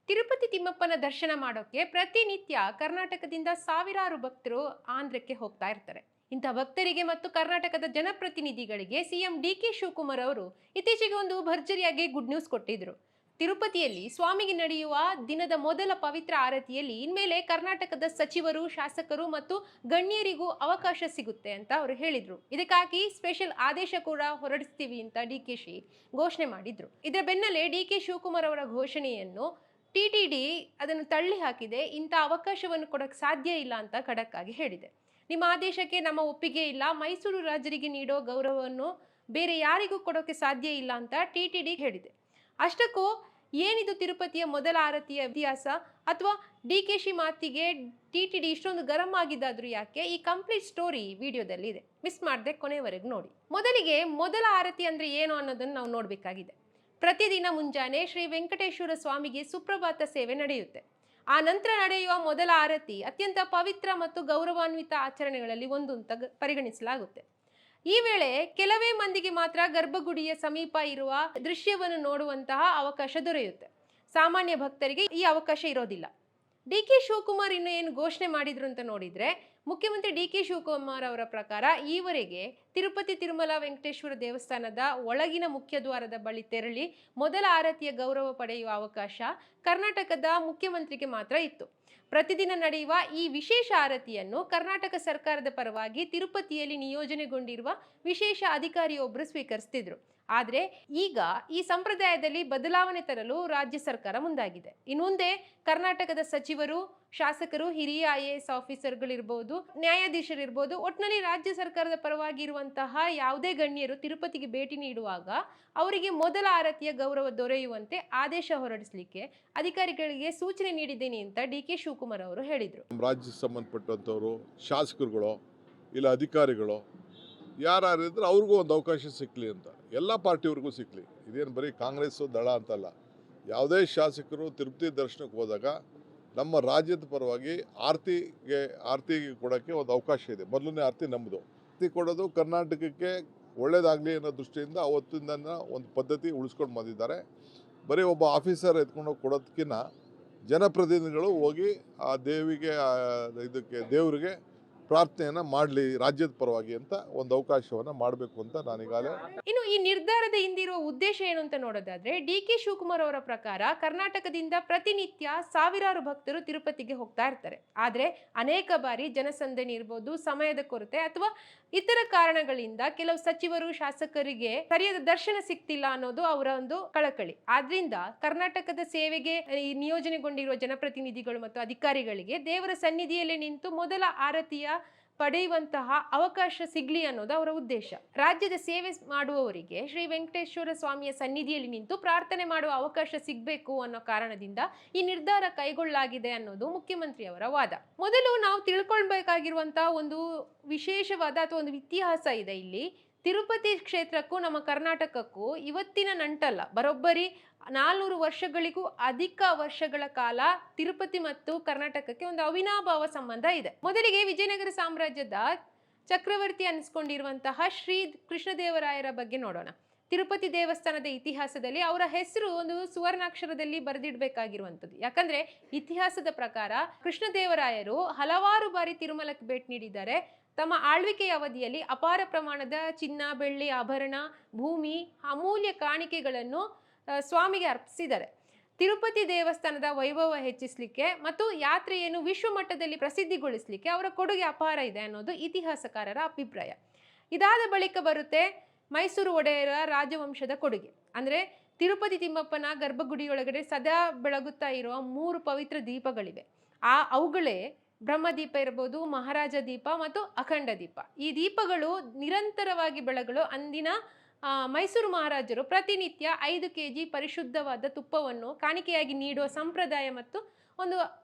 ತಿರುಪತಿ ತಿಮ್ಮಪ್ಪನ ದರ್ಶನ ಮಾಡೋಕೆ ಪ್ರತಿನಿತ್ಯ ಕರ್ನಾಟಕದಿಂದ ಸಾವಿರಾರು ಭಕ್ತರು ಆಂಧ್ರಕ್ಕೆ ಹೋಗ್ತಾ ಇರ್ತಾರೆ. ಇಂಥ ಭಕ್ತರಿಗೆ ಮತ್ತು ಕರ್ನಾಟಕದ ಜನಪ್ರತಿನಿಧಿಗಳಿಗೆ ಸಿಎಂ ಡಿ.ಕೆ. ಶಿವಕುಮಾರ್ ಅವರು ಇತ್ತೀಚೆಗೆ ಒಂದು ಭರ್ಜರಿಯಾಗಿ ಗುಡ್ ನ್ಯೂಸ್ ಕೊಟ್ಟಿದ್ರು. ತಿರುಪತಿಯಲ್ಲಿ ಸ್ವಾಮಿಗೆ ನಡೆಯುವ ದಿನದ ಮೊದಲ ಪವಿತ್ರ ಆರತಿಯಲ್ಲಿ ಇನ್ಮೇಲೆ ಕರ್ನಾಟಕದ ಸಚಿವರು, ಶಾಸಕರು ಮತ್ತು ಗಣ್ಯರಿಗೂ ಅವಕಾಶ ಸಿಗುತ್ತೆ ಅಂತ ಅವರು ಹೇಳಿದ್ರು. ಇದಕ್ಕಾಗಿ ಸ್ಪೆಷಲ್ ಆದೇಶ ಕೂಡ ಹೊರಡಿಸ್ತೀವಿ ಅಂತ ಡಿ.ಕೆ.ಶಿ ಘೋಷಣೆ ಮಾಡಿದ್ರು. ಇದರ ಬೆನ್ನಲ್ಲೇ ಡಿ.ಕೆ. ಶಿವಕುಮಾರ್ ಅವರ ಘೋಷಣೆಯನ್ನು ಟಿಟಿಡಿ ಅದನ್ನು ತಳ್ಳಿ ಹಾಕಿದೆ. ಇಂಥ ಅವಕಾಶವನ್ನು ಕೊಡಕ್ಕೆ ಸಾಧ್ಯ ಇಲ್ಲ ಅಂತ ಖಡಕ್ ಆಗಿ ಹೇಳಿದೆ. ನಿಮ್ಮ ಆದೇಶಕ್ಕೆ ನಮ್ಮ ಒಪ್ಪಿಗೆ ಇಲ್ಲ, ಮೈಸೂರು ರಾಜರಿಗೆ ನೀಡೋ ಗೌರವವನ್ನು ಬೇರೆ ಯಾರಿಗೂ ಕೊಡೋಕೆ ಸಾಧ್ಯ ಇಲ್ಲ ಅಂತ ಟಿಟಿಡಿ ಹೇಳಿದೆ. ಅಷ್ಟಕ್ಕೂ ಏನಿದು ತಿರುಪತಿಯ ಮೊದಲ ಆರತಿಯ ಇತಿಹಾಸ, ಅಥವಾ ಡಿ.ಕೆ.ಶಿ ಮಾತಿಗೆ ಟಿಟಿಡಿ ಇಷ್ಟೊಂದು ಗರಂ ಆಗಿದ್ದಾದ್ರು ಯಾಕೆ? ಈ ಕಂಪ್ಲೀಟ್ ಸ್ಟೋರಿ ವಿಡಿಯೋದಲ್ಲಿ ಇದೆ, ಮಿಸ್ ಮಾಡದೆ ಕೊನೆವರೆಗೂ ನೋಡಿ. ಮೊದಲಿಗೆ ಮೊದಲ ಆರತಿ ಅಂದ್ರೆ ಏನು ಅನ್ನೋದನ್ನು ನಾವು ನೋಡಬೇಕಾಗಿದೆ. ಪ್ರತಿದಿನ ಮುಂಜಾನೆ ಶ್ರೀ ವೆಂಕಟೇಶ್ವರ ಸ್ವಾಮಿಗೆ ಸುಪ್ರಭಾತ ಸೇವೆ ನಡೆಯುತ್ತೆ. ಆ ನಂತರ ನಡೆಯುವ ಮೊದಲ ಆರತಿ ಅತ್ಯಂತ ಪವಿತ್ರ ಮತ್ತು ಗೌರವಾನ್ವಿತ ಆಚರಣೆಗಳಲ್ಲಿ ಒಂದು ಅಂತ ಪರಿಗಣಿಸಲಾಗುತ್ತೆ. ಈ ವೇಳೆ ಕೆಲವೇ ಮಂದಿಗೆ ಮಾತ್ರ ಗರ್ಭಗುಡಿಯ ಸಮೀಪ ಇರುವ ದೃಶ್ಯವನ್ನು ನೋಡುವಂತಹ ಅವಕಾಶ ದೊರೆಯುತ್ತೆ. ಸಾಮಾನ್ಯ ಭಕ್ತರಿಗೆ ಈ ಅವಕಾಶ ಇರೋದಿಲ್ಲ. ಡಿ.ಕೆ. ಶಿವಕುಮಾರ್ ಇನ್ನು ಏನು ಘೋಷಣೆ ಮಾಡಿದ್ರು ಅಂತ ನೋಡಿದ್ರೆ, ಮುಖ್ಯಮಂತ್ರಿ ಡಿ.ಕೆ. ಶಿವಕುಮಾರ್ ಅವರ ಪ್ರಕಾರ ಈವರೆಗೆ ತಿರುಪತಿ ತಿರುಮಲ ವೆಂಕಟೇಶ್ವರ ದೇವಸ್ಥಾನದ ಒಳಗಿನ ಮುಖ್ಯ ದ್ವಾರದ ಬಳಿ ತೆರಳಿ ಮೊದಲ ಆರತಿಯ ಗೌರವ ಪಡೆಯುವ ಅವಕಾಶ ಕರ್ನಾಟಕದ ಮುಖ್ಯಮಂತ್ರಿಗೆ ಮಾತ್ರ ಇತ್ತು. ಪ್ರತಿದಿನ ನಡೆಯುವ ಈ ವಿಶೇಷ ಆರತಿಯನ್ನು ಕರ್ನಾಟಕ ಸರ್ಕಾರದ ಪರವಾಗಿ ತಿರುಪತಿಯಲ್ಲಿ ನಿಯೋಜನೆಗೊಂಡಿರುವ ವಿಶೇಷ ಅಧಿಕಾರಿಯೊಬ್ಬರು ಸ್ವೀಕರಿಸ್ತಿದ್ರು. ಆದರೆ ಈಗ ಈ ಸಂಪ್ರದಾಯದಲ್ಲಿ ಬದಲಾವಣೆ ತರಲು ರಾಜ್ಯ ಸರ್ಕಾರ ಮುಂದಾಗಿದೆ. ಇನ್ನು ಮುಂದೆ ಕರ್ನಾಟಕದ ಸಚಿವರು, ಶಾಸಕರು, ಹಿರಿಯ IAS ಆಫೀಸರ್ಗಳಿರ್ಬೋದು, ನ್ಯಾಯಾಧೀಶರಿರ್ಬೋದು, ಒಟ್ಟಿನಲ್ಲಿ ರಾಜ್ಯ ಸರ್ಕಾರದ ಪರವಾಗಿ ಇರುವಂತಹ ಯಾವುದೇ ಗಣ್ಯರು ತಿರುಪತಿಗೆ ಭೇಟಿ ನೀಡುವಾಗ ಅವರಿಗೆ ಮೊದಲ ಆರತಿಯ ಗೌರವ ದೊರೆಯುವಂತೆ ಆದೇಶ ಹೊರಡಿಸಲಿಕ್ಕೆ ಅಧಿಕಾರಿಗಳಿಗೆ ಸೂಚನೆ ನೀಡಿದ್ದೇನೆ ಅಂತ ಡಿ.ಕೆ. ಶಿವಕುಮಾರ್ ಅವರು ಹೇಳಿದರು. ರಾಜ್ಯ ಸಂಬಂಧಪಟ್ಟಂಥವರು, ಶಾಸಕರುಗಳು ಇಲ್ಲ ಅಧಿಕಾರಿಗಳು ಯಾರಿದ್ರೆ ಅವ್ರಿಗೂ ಒಂದು ಅವಕಾಶ ಸಿಕ್ಕಲಿ ಅಂತ, ಎಲ್ಲ ಪಾರ್ಟಿಯವ್ರಿಗೂ ಸಿಕ್ಕಲಿ. ಇದೇನು ಬರೀ ಕಾಂಗ್ರೆಸ್ಸು ದಳ ಅಂತಲ್ಲ. ಯಾವುದೇ ಶಾಸಕರು ತಿರುಪತಿ ದರ್ಶನಕ್ಕೆ ಹೋದಾಗ ನಮ್ಮ ರಾಜ್ಯದ ಪರವಾಗಿ ಆರತಿ ಕೊಡೋಕ್ಕೆ ಒಂದು ಅವಕಾಶ ಇದೆ. ಮೊದಲನೇ ಆರತಿ ನಮ್ಮದು. ಆರತಿ ಕೊಡೋದು ಕರ್ನಾಟಕಕ್ಕೆ ಒಳ್ಳೇದಾಗಲಿ ಅನ್ನೋ ದೃಷ್ಟಿಯಿಂದ ಅವತ್ತಿಂದ ಒಂದು ಪದ್ಧತಿ ಉಳಿಸ್ಕೊಂಡು ಬಂದಿದ್ದಾರೆ. ಬರೀ ಒಬ್ಬ ಆಫೀಸರ್ ಎತ್ಕೊಂಡು ಹೋಗಿ ಕೊಡೋದಕ್ಕಿಂತ ಜನಪ್ರತಿನಿಧಿಗಳು ಹೋಗಿ ಆ ದೇವರಿಗೆ ಪ್ರಾರ್ಥನೆಯನ್ನ ಮಾಡಲಿ ರಾಜ್ಯದ ಪರವಾಗಿ ಅಂತ ಒಂದು ಅವಕಾಶವನ್ನ ಮಾಡಬೇಕು ಅಂತ ನಾನೀಗಾಗಲೇ. ಇನ್ನು ಈ ನಿರ್ಧಾರದ ಹಿಂದಿರುವ ಉದ್ದೇಶ ಏನು ಅಂತ ನೋಡೋದಾದ್ರೆ, ಡಿ.ಕೆ. ಶಿವಕುಮಾರ್ ಅವರ ಪ್ರಕಾರ ಕರ್ನಾಟಕದಿಂದ ಪ್ರತಿನಿತ್ಯ ಸಾವಿರಾರು ಭಕ್ತರು ತಿರುಪತಿಗೆ ಹೋಗ್ತಾ ಇರ್ತಾರೆ. ಆದ್ರೆ ಅನೇಕ ಬಾರಿ ಜನಸಂದಣಿ ಇರ್ಬೋದು, ಸಮಯದ ಕೊರತೆ ಅಥವಾ ಇತರ ಕಾರಣಗಳಿಂದ ಕೆಲವು ಸಚಿವರು, ಶಾಸಕರಿಗೆ ಸರಿಯಾದ ದರ್ಶನ ಸಿಗ್ತಿಲ್ಲ ಅನ್ನೋದು ಅವರ ಒಂದು ಕಳಕಳಿ. ಆದ್ರಿಂದ ಕರ್ನಾಟಕದ ಸೇವೆಗೆ ನಿಯೋಜನೆಗೊಂಡಿರುವ ಜನಪ್ರತಿನಿಧಿಗಳು ಮತ್ತು ಅಧಿಕಾರಿಗಳಿಗೆ ದೇವರ ಸನ್ನಿಧಿಯಲ್ಲಿ ನಿಂತು ಮೊದಲ ಆರತಿಯ ಪಡೆಯುವಂತಹ ಅವಕಾಶ ಸಿಗ್ಲಿ ಅನ್ನೋದು ಅವರ ಉದ್ದೇಶ. ರಾಜ್ಯದ ಸೇವೆ ಮಾಡುವವರಿಗೆ ಶ್ರೀ ವೆಂಕಟೇಶ್ವರ ಸ್ವಾಮಿಯ ಸನ್ನಿಧಿಯಲ್ಲಿ ನಿಂತು ಪ್ರಾರ್ಥನೆ ಮಾಡುವ ಅವಕಾಶ ಸಿಗಬೇಕು ಅನ್ನೋ ಕಾರಣದಿಂದ ಈ ನಿರ್ಧಾರ ಕೈಗೊಳ್ಳಲಾಗಿದೆ ಅನ್ನೋದು ಮುಖ್ಯಮಂತ್ರಿ ಅವರ ವಾದ. ಮೊದಲು ನಾವು ತಿಳ್ಕೊಳ್ಬೇಕಾಗಿರುವಂತಹ ಒಂದು ವಿಶೇಷವಾದ ಅಥವಾ ಒಂದು ಇತಿಹಾಸ ಇದೆ ಇಲ್ಲಿ. ತಿರುಪತಿ ಕ್ಷೇತ್ರಕ್ಕೂ ನಮ್ಮ ಕರ್ನಾಟಕಕ್ಕೂ ಇವತ್ತಿನ ನಂಟಲ್ಲ, ಬರೋಬ್ಬರಿ 400 ವರ್ಷಗಳಿಗೂ ಅಧಿಕ ವರ್ಷಗಳ ಕಾಲ ತಿರುಪತಿ ಮತ್ತು ಕರ್ನಾಟಕಕ್ಕೆ ಒಂದು ಅವಿನಾಭಾವ ಸಂಬಂಧ ಇದೆ. ಮೊದಲಿಗೆ ವಿಜಯನಗರ ಸಾಮ್ರಾಜ್ಯದ ಚಕ್ರವರ್ತಿ ಅನಿಸ್ಕೊಂಡಿರುವಂತಹ ಶ್ರೀ ಕೃಷ್ಣದೇವರಾಯರ ಬಗ್ಗೆ ನೋಡೋಣ. ತಿರುಪತಿ ದೇವಸ್ಥಾನದ ಇತಿಹಾಸದಲ್ಲಿ ಅವರ ಹೆಸರು ಒಂದು ಸುವರ್ಣಾಕ್ಷರದಲ್ಲಿ ಬರೆದಿಡಬೇಕಾಗಿರುವಂಥದ್ದು. ಯಾಕಂದ್ರೆ ಇತಿಹಾಸದ ಪ್ರಕಾರ ಕೃಷ್ಣದೇವರಾಯರು ಹಲವಾರು ಬಾರಿ ತಿರುಮಲಕ್ಕೆ ಭೇಟಿ ನೀಡಿದ್ದಾರೆ. ತಮ್ಮ ಆಳ್ವಿಕೆಯ ಅವಧಿಯಲ್ಲಿ ಅಪಾರ ಪ್ರಮಾಣದ ಚಿನ್ನ, ಬೆಳ್ಳಿ, ಆಭರಣ, ಭೂಮಿ, ಅಮೂಲ್ಯ ಕಾಣಿಕೆಗಳನ್ನು ಸ್ವಾಮಿಗೆ ಅರ್ಪಿಸಿದ್ದಾರೆ. ತಿರುಪತಿ ದೇವಸ್ಥಾನದ ವೈಭವ ಹೆಚ್ಚಿಸಲಿಕ್ಕೆ ಮತ್ತು ಯಾತ್ರೆಯನ್ನು ವಿಶ್ವ ಮಟ್ಟದಲ್ಲಿ ಪ್ರಸಿದ್ಧಿಗೊಳಿಸಲಿಕ್ಕೆ ಅವರ ಕೊಡುಗೆ ಅಪಾರ ಇದೆ ಅನ್ನೋದು ಇತಿಹಾಸಕಾರರ ಅಭಿಪ್ರಾಯ. ಇದಾದ ಬಳಿಕ ಬರುತ್ತೆ ಮೈಸೂರು ಒಡೆಯರ ರಾಜವಂಶದ ಕೊಡುಗೆ. ಅಂದರೆ ತಿರುಪತಿ ತಿಮ್ಮಪ್ಪನ ಗರ್ಭಗುಡಿಯೊಳಗಡೆ ಸದಾ ಬೆಳಗುತ್ತಾ ಇರುವ 3 ಪವಿತ್ರ ದೀಪಗಳಿವೆ. ಅವುಗಳೇ ಬ್ರಹ್ಮದೀಪ ಇರ್ಬೋದು, ಮಹಾರಾಜ ದೀಪ ಮತ್ತು ಅಖಂಡ ದೀಪ. ಈ ದೀಪಗಳು ನಿರಂತರವಾಗಿ ಬೆಳಗಲು ಅಂದಿನ ಮೈಸೂರು ಮಹಾರಾಜರು ಪ್ರತಿನಿತ್ಯ 5 kg ಪರಿಶುದ್ಧವಾದ ತುಪ್ಪವನ್ನು ಕಾಣಿಕೆಯಾಗಿ ನೀಡುವ ಸಂಪ್ರದಾಯ ಮತ್ತು ಒಂದು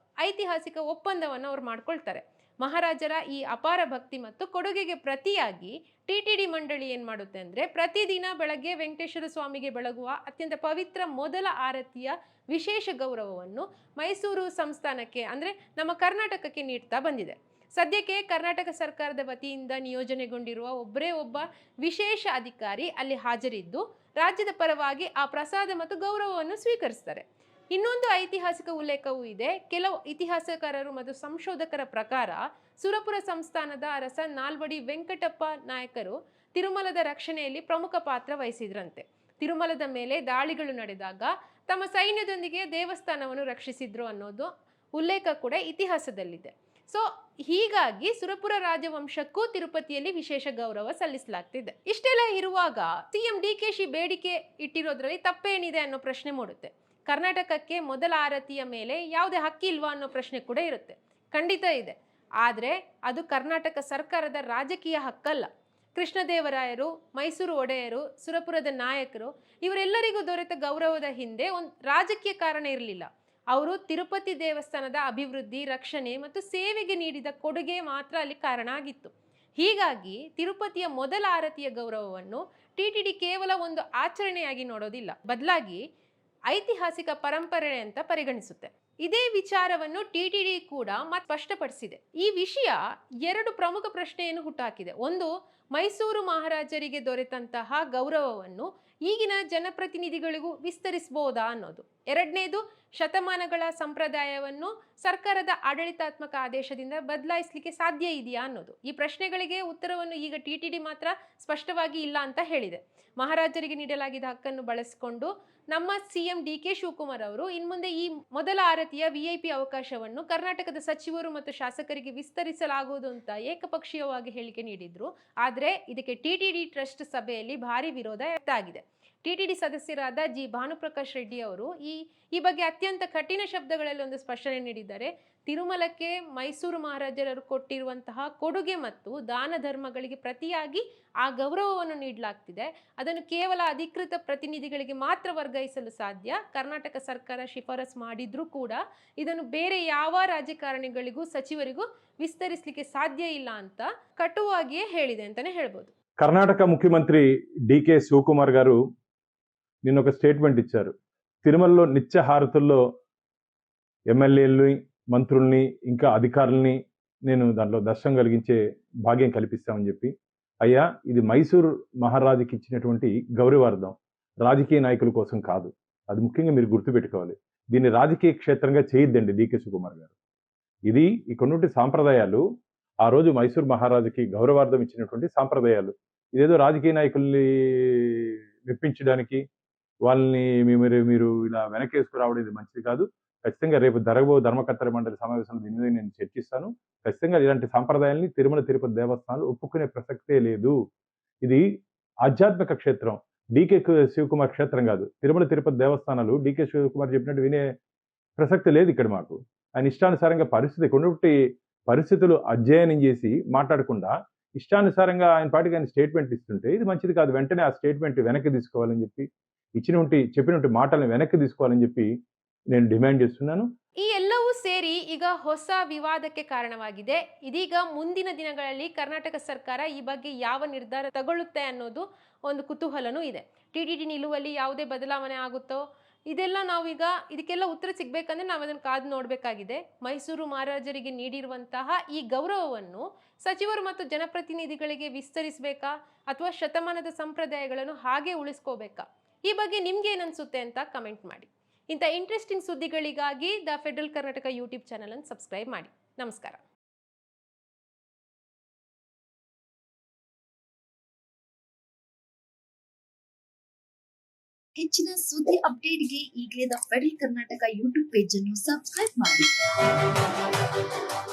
ಐತಿಹಾಸಿಕ ಒಪ್ಪಂದವನ್ನು ಅವ್ರು ಮಾಡ್ಕೊಳ್ತಾರೆ. ಮಹಾರಾಜರ ಈ ಅಪಾರ ಭಕ್ತಿ ಮತ್ತು ಕೊಡುಗೆಗೆ ಪ್ರತಿಯಾಗಿ ಟಿಟಿಡಿ ಮಂಡಳಿ ಏನು ಮಾಡುತ್ತೆ ಅಂದರೆ, ಪ್ರತಿದಿನ ಬೆಳಗ್ಗೆ ವೆಂಕಟೇಶ್ವರ ಸ್ವಾಮಿಗೆ ಬೆಳಗುವ ಅತ್ಯಂತ ಪವಿತ್ರ ಮೊದಲ ಆರತಿಯ ವಿಶೇಷ ಗೌರವವನ್ನು ಮೈಸೂರು ಸಂಸ್ಥಾನಕ್ಕೆ ಅಂದರೆ ನಮ್ಮ ಕರ್ನಾಟಕಕ್ಕೆ ನೀಡ್ತಾ ಬಂದಿದೆ. ಸದ್ಯಕ್ಕೆ ಕರ್ನಾಟಕ ಸರ್ಕಾರದ ವತಿಯಿಂದ ನಿಯೋಜನೆಗೊಂಡಿರುವ ಒಬ್ಬರೇ ಒಬ್ಬ ವಿಶೇಷ ಅಧಿಕಾರಿ ಅಲ್ಲಿ ಹಾಜರಿದ್ದು ರಾಜ್ಯದ ಪರವಾಗಿ ಆ ಪ್ರಸಾದ ಮತ್ತು ಗೌರವವನ್ನು ಸ್ವೀಕರಿಸ್ತಾರೆ. ಇನ್ನೊಂದು ಐತಿಹಾಸಿಕ ಉಲ್ಲೇಖವೂ ಇದೆ. ಕೆಲವು ಇತಿಹಾಸಕಾರರು ಮತ್ತು ಸಂಶೋಧಕರ ಪ್ರಕಾರ ಸುರಪುರ ಸಂಸ್ಥಾನದ ಅರಸ ನಾಲ್ವಡಿ ವೆಂಕಟಪ್ಪ ನಾಯಕರು ತಿರುಮಲದ ರಕ್ಷಣೆಯಲ್ಲಿ ಪ್ರಮುಖ ಪಾತ್ರ ವಹಿಸಿದ್ರಂತೆ. ತಿರುಮಲದ ಮೇಲೆ ದಾಳಿಗಳು ನಡೆದಾಗ ತಮ್ಮ ಸೈನ್ಯದೊಂದಿಗೆ ದೇವಸ್ಥಾನವನ್ನು ರಕ್ಷಿಸಿದ್ರು ಅನ್ನೋದು ಉಲ್ಲೇಖ ಕೂಡ ಇತಿಹಾಸದಲ್ಲಿದೆ. ಸೊ ಹೀಗಾಗಿ ಸುರಪುರ ರಾಜವಂಶಕ್ಕೂ ತಿರುಪತಿಯಲ್ಲಿ ವಿಶೇಷ ಗೌರವ ಸಲ್ಲಿಸಲಾಗ್ತಿದೆ. ಇಷ್ಟೆಲ್ಲ ಇರುವಾಗ ಸಿಎಂ ಡಿಕೆಶಿ ಬೇಡಿಕೆ ಇಟ್ಟಿರೋದ್ರಲ್ಲಿ ತಪ್ಪೇನಿದೆ ಅನ್ನೋ ಪ್ರಶ್ನೆ ಮೂಡುತ್ತೆ. ಕರ್ನಾಟಕಕ್ಕೆ ಮೊದಲ ಆರತಿಯ ಮೇಲೆ ಯಾವುದೇ ಹಕ್ಕಿ ಇಲ್ವಾ ಅನ್ನೋ ಪ್ರಶ್ನೆ ಕೂಡ ಇರುತ್ತೆ. ಖಂಡಿತ ಇದೆ, ಆದರೆ ಅದು ಕರ್ನಾಟಕ ಸರ್ಕಾರದ ರಾಜಕೀಯ ಹಕ್ಕಲ್ಲ. ಕೃಷ್ಣದೇವರಾಯರು, ಮೈಸೂರು ಒಡೆಯರು, ಸುರಪುರದ ನಾಯಕರು ಇವರೆಲ್ಲರಿಗೂ ದೊರೆತ ಗೌರವದ ಹಿಂದೆ ಒಂದು ರಾಜಕೀಯ ಕಾರಣ ಇರಲಿಲ್ಲ. ಅವರು ತಿರುಪತಿ ದೇವಸ್ಥಾನದ ಅಭಿವೃದ್ಧಿ, ರಕ್ಷಣೆ ಮತ್ತು ಸೇವೆಗೆ ನೀಡಿದ ಕೊಡುಗೆ ಮಾತ್ರ ಅಲ್ಲಿ ಕಾರಣ ಆಗಿತ್ತು. ಹೀಗಾಗಿ ತಿರುಪತಿಯ ಮೊದಲ ಆರತಿಯ ಗೌರವವನ್ನು ಟಿಟಿಡಿ ಕೇವಲ ಒಂದು ಆಚರಣೆಯಾಗಿ ನೋಡೋದಿಲ್ಲ, ಬದಲಾಗಿ ಐತಿಹಾಸಿಕ ಪರಂಪರೆ ಅಂತ ಪರಿಗಣಿಸುತ್ತೆ. ಇದೇ ವಿಚಾರವನ್ನು ಟಿಟಿಡಿ ಕೂಡ ಮತ್ತೆ ಸ್ಪಷ್ಟಪಡಿಸಿದೆ. ಈ ವಿಷಯ ಎರಡು ಪ್ರಮುಖ ಪ್ರಶ್ನೆಯನ್ನು ಹುಟ್ಟುಹಾಕಿದೆ. ಒಂದು, ಮೈಸೂರು ಮಹಾರಾಜರಿಗೆ ದೊರೆತಂತಹ ಗೌರವವನ್ನು ಈಗಿನ ಜನಪ್ರತಿನಿಧಿಗಳಿಗೂ ವಿಸ್ತರಿಸಬಹುದಾ ಅನ್ನೋದು. ಎರಡನೇದು, ಶತಮಾನಗಳ ಸಂಪ್ರದಾಯವನ್ನು ಸರ್ಕಾರದ ಆಡಳಿತಾತ್ಮಕ ಆದೇಶದಿಂದ ಬದಲಾಯಿಸಲಿಕ್ಕೆ ಸಾಧ್ಯ ಇದೆಯಾ ಅನ್ನೋದು. ಈ ಪ್ರಶ್ನೆಗಳಿಗೆ ಉತ್ತರವನ್ನು ಈಗ ಟಿಟಿಡಿ ಮಾತ್ರ ಸ್ಪಷ್ಟವಾಗಿ ಇಲ್ಲ ಅಂತ ಹೇಳಿದೆ. ಮಹಾರಾಜರಿಗೆ ನೀಡಲಾಗಿದ್ದ ಹಕ್ಕನ್ನು ಬಳಸಿಕೊಂಡು ನಮ್ಮ ಸಿಎಂ ಡಿಕೆ ಶಿವಕುಮಾರ್ ಅವರು ಇನ್ಮುಂದೆ ಈ ಮೊದಲ ಆರತಿಯ ವಿಐಪಿ ಅವಕಾಶವನ್ನು ಕರ್ನಾಟಕದ ಸಚಿವರು ಮತ್ತು ಶಾಸಕರಿಗೆ ವಿಸ್ತರಿಸಲಾಗುವುದು ಅಂತ ಏಕಪಕ್ಷೀಯವಾಗಿ ಹೇಳಿಕೆ ನೀಡಿದ್ರು. ಆದರೆ ಇದಕ್ಕೆ ಟಿಟಿಡಿ ಟ್ರಸ್ಟ್ ಸಭೆಯಲ್ಲಿ ಭಾರಿ ವಿರೋಧ ವ್ಯಕ್ತವಾಗಿದೆ. ಟಿಟಿಡಿ ಸದಸ್ಯರಾದ ಜಿ ಭಾನುಪ್ರಕಾಶ್ ರೆಡ್ಡಿ ಅವರು ಈ ಬಗ್ಗೆ ಅತ್ಯಂತ ಕಠಿಣ ಶಬ್ದಗಳಲ್ಲಿ ಒಂದು ಸ್ಪಷ್ಟನೆ ನೀಡಿದ್ದಾರೆ. ತಿರುಮಲಕ್ಕೆ ಮೈಸೂರು ಮಹಾರಾಜರು ಕೊಟ್ಟಿರುವಂತಹ ಕೊಡುಗೆ ಮತ್ತು ದಾನ ಧರ್ಮಗಳಿಗೆ ಪ್ರತಿಯಾಗಿ ಆ ಗೌರವವನ್ನು ನೀಡಲಾಗ್ತಿದೆ. ಅದನ್ನು ಕೇವಲ ಅಧಿಕೃತ ಪ್ರತಿನಿಧಿಗಳಿಗೆ ಮಾತ್ರ ವರ್ಗಾಯಿಸಲು ಸಾಧ್ಯ. ಕರ್ನಾಟಕ ಸರ್ಕಾರ ಶಿಫಾರಸು ಮಾಡಿದ್ರೂ ಕೂಡ ಇದನ್ನು ಬೇರೆ ಯಾವ ರಾಜಕಾರಣಿಗಳಿಗೂ ಸಚಿವರಿಗೂ ವಿಸ್ತರಿಸಲಿಕ್ಕೆ ಸಾಧ್ಯ ಇಲ್ಲ ಅಂತ ಕಟುವಾಗಿಯೇ ಹೇಳಿದೆ ಅಂತಾನೆ ಹೇಳ್ಬೋದು. కర్ణాటక ముఖ్యమంత్రి డికే శివకుమార్ గారు నిన్న ఒక స్టేట్మెంట్ ఇచ్చారు. తిరుమలలో నిత్య హారతుల్లో ఎమ్మెల్యేలని, మంత్రుల్ని, ఇంకా అధికారుల్ని నేను దాంట్లో దర్శనం కలిగించే భాగ్యం కల్పిస్తామని చెప్పి, అయ్యా ఇది మైసూరు మహారాజుకి ఇచ్చినటువంటి గౌరవార్థం, రాజకీయ నాయకుల కోసం కాదు. అది ముఖ్యంగా మీరు గుర్తుపెట్టుకోవాలి. దీన్ని రాజకీయ క్షేత్రంగా చేయొద్దండి డికే శివకుమార్ గారు. ఇది ఇక్కడున్నటువంటి సాంప్రదాయాలు ఆ రోజు మైసూర్ మహారాజుకి గౌరవార్థం ఇచ్చినటువంటి సాంప్రదాయాలు. ఇదేదో రాజకీయ నాయకుల్ని మెప్పించడానికి వాళ్ళని మీరు ఇలా వెనకేసుకురావడం ఇది మంచిది కాదు. ఖచ్చితంగా రేపు జరగబో ధర్మకర్తల మండలి సమావేశంలో దీని మీద నేను చర్చిస్తాను. ఖచ్చితంగా ఇలాంటి సాంప్రదాయాల్ని తిరుమల తిరుపతి దేవస్థానాలు ఒప్పుకునే ప్రసక్తే లేదు. ఇది ఆధ్యాత్మిక క్షేత్రం, డీకే శివకుమార్ క్షేత్రం కాదు. తిరుమల తిరుపతి దేవస్థానాలు డీకే శివకుమార్ చెప్పినట్టు వినే ప్రసక్తి లేదు ఇక్కడ మాకు. ఆయన ఇష్టానుసారంగా కొన్ని పరిస్థితులు అధ్యయనం చేసి మాట్లాడకుండా ఇష్టానుసారంగా ఆయన పాటికి ఆయన స్టేట్మెంట్ ఇస్తుంటే ఇది మంచిది కాదు. వెంటనే ఆ స్టేట్మెంట్ వెనక్కి తీసుకోవాలని చెప్పి, చెప్పినటువంటి మాటలను వెనక్కి తీసుకోవాలని చెప్పి నేను డిమాండ్ చేస్తున్నాను. ಈ ಎಲ್ಲವೂ ಸೇರಿ ಈಗ ಹೊಸ ವಿವಾದಕ್ಕೆ ಕಾರಣವಾಗಿದೆ. ಇದೀಗ ಮುಂದಿನ ದಿನಗಳಲ್ಲಿ ಕರ್ನಾಟಕ ಸರ್ಕಾರ ಈ ಬಗ್ಗೆ ಯಾವ ನಿರ್ಧಾರ ತಗೊಳ್ಳುತ್ತೆ ಅನ್ನೋದು ಒಂದು ಕುತೂಹಲನೂ ಇದೆ. ಟಿಟಿಡಿ ನಿಲುವಲ್ಲಿ ಯಾವುದೇ ಬದಲಾವಣೆ ಆಗುತ್ತೋ ಇದೆಲ್ಲ ನಾವೀಗ ಇದಕ್ಕೆಲ್ಲ ಉತ್ತರ ಸಿಗ್ಬೇಕಂದ್ರೆ ನಾವು ಅದನ್ನು ಕಾದು ನೋಡಬೇಕಾಗಿದೆ. ಮೈಸೂರು ಮಹಾರಾಜರಿಗೆ ನೀಡಿರುವಂತಹ ಈ ಗೌರವವನ್ನು ಸಚಿವರು ಮತ್ತು ಜನಪ್ರತಿನಿಧಿಗಳಿಗೆ ವಿಸ್ತರಿಸಬೇಕಾ ಅಥವಾ ಶತಮಾನದ ಸಂಪ್ರದಾಯಗಳನ್ನು ಹಾಗೆ ಉಳಿಸ್ಕೋಬೇಕಾ? ಈ ಬಗ್ಗೆ ನಿಮ್ಗೆ ಏನನ್ಸುತ್ತೆ ಅಂತ ಕಮೆಂಟ್ ಮಾಡಿ. ಇಂಥ ಇಂಟ್ರೆಸ್ಟಿಂಗ್ ಸುದ್ದಿಗಳಿಗಾಗಿ the federal Karnataka YouTube channel ಅನ್ನು ಸಬ್ಸ್ಕ್ರೈಬ್ ಮಾಡಿ. ನಮಸ್ಕಾರ. ಹೆಚ್ಚಿನ ಸುದ್ದಿ ಅಪ್ಡೇಟ್ಗೆ ಈಗಲೇ the federal Karnataka YouTube page ಅನ್ನು ಸಬ್ಸ್ಕ್ರೈಬ್ ಮಾಡಿ.